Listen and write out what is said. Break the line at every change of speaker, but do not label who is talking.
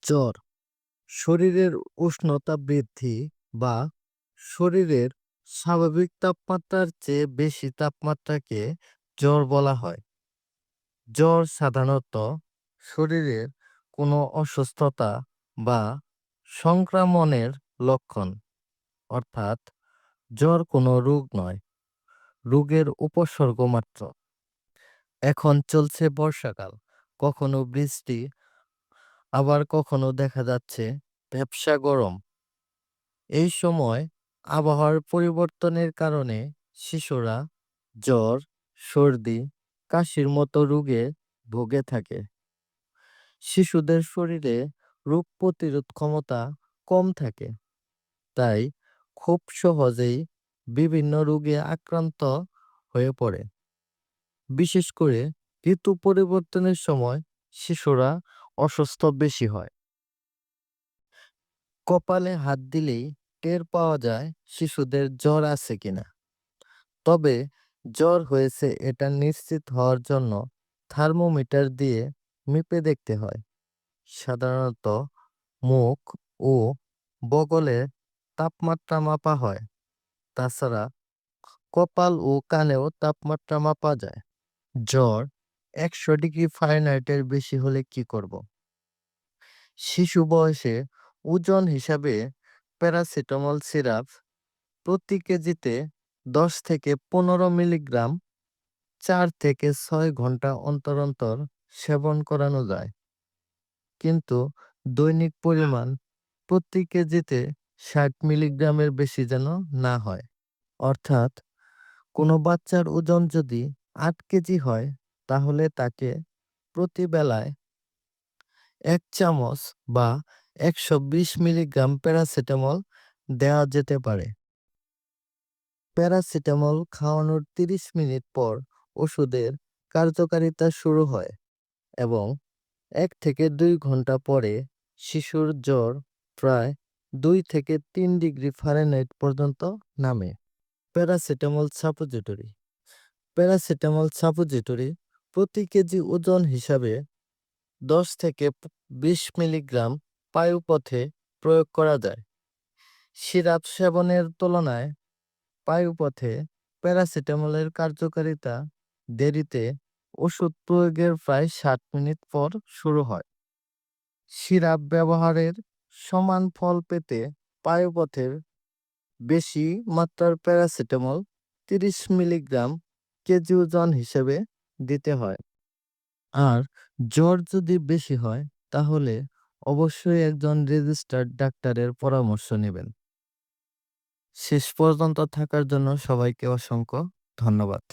জ্বর শরীরের উষ্ণতা বৃদ্ধি বা শরীরের স্বাভাবিক তাপমাত্রার চেয়ে বেশি তাপমাত্রাকে জ্বর বলা হয়। জ্বর সাধারণত শরীরের কোনো অসুস্থতা বা সংক্রমণের লক্ষণ, অর্থাৎ জ্বর কোনো রোগ নয়, রোগের উপসর্গ মাত্র। এখন চলছে বর্ষাকাল, কখনো বৃষ্টি, আবার কখনো দেখা যাচ্ছে ভ্যাপসা গরম। এই সময় আবহাওয়ার পরিবর্তনের কারণে শিশুরা জ্বর, সর্দি, কাশির মতো রোগে ভুগে থাকে। শিশুদের শরীরে রোগ প্রতিরোধ ক্ষমতা কম থাকে, তাই খুব সহজেই বিভিন্ন রোগে আক্রান্ত হয়ে পড়ে। বিশেষ করে ঋতু পরিবর্তনের সময় শিশুরা অসুস্থ বেশি হয়। কপালে হাত দিলেই টের পাওয়া যায় শিশুদের জ্বর আছে কিনা। তবে জ্বর হয়েছে এটা নিশ্চিত হওয়ার জন্য থার্মোমিটার দিয়ে মেপে দেখতে হয়। সাধারণত মুখ ও বগলে তাপমাত্রা মাপা হয়। তাছাড়া কপাল ও কানেও তাপমাত্রা মাপা যায়। জ্বর 100 ডিগ্রি ফারেনহাইটের বেশি হলে কি করব? শিশু বয়সে ওজন হিসাবে প্যারাসিটামল সিরাপ প্রতি কেজিতে 10 থেকে 15 মিলিগ্রাম 4 থেকে 6 ঘন্টা অন্তর অন্তর সেবন করানো যায়। কিন্তু দৈনিক পরিমাণ প্রতি কেজিতে 60 মিলিগ্রামের বেশি যেন না হয়। অর্থাৎ কোনো বাচ্চার ওজন যদি 8 কেজি হয়, তাহলে তাকে প্রতি বেলায় 1 চামচ বা 120 মিলিগ্রাম প্যারাসিটামল দেওয়া যেতে পারে। প্যারাসিটামল খাওয়ানোর 30 মিনিট পর ওষুধের কার্যকারিতা শুরু হয় এবং 1 থেকে 2 ঘন্টা পরে শিশুর জ্বর প্রায় 2 থেকে 3 ডিগ্রি ফারেনহাইট পর্যন্ত নামে। প্যারাসিটামল সাপোজিটরি প্যারাসিটামল সাপোজিটরি প্রতি কেজি ওজন হিসাবে 10 থেকে 20 মিলিগ্রাম বায়ুপথে প্রয়োগ করা যায়। সিরাপ সেবনের তুলনায় বায়ুপথে প্যারাসিটামলের কার্যকারিতা দেরিতে ওষুধ প্রয়োগের প্রায় 60 মিনিট পর শুরু হয়। সিরাপ ব্যবহারের সমান ফল পেতে বায়ুপথের বেশি মাত্রার প্যারাসিটামল 30 মিলিগ্রাম কেজি ওজন হিসেবে দিতে হয়। আর জ্বর যদি বেশি হয়, তাহলে অবশ্যই একজন রেজিস্টার্ড ডাক্তারের পরামর্শ নেবেন। শেষ পর্যন্ত থাকার জন্য সবাইকে অসংখ্য ধন্যবাদ।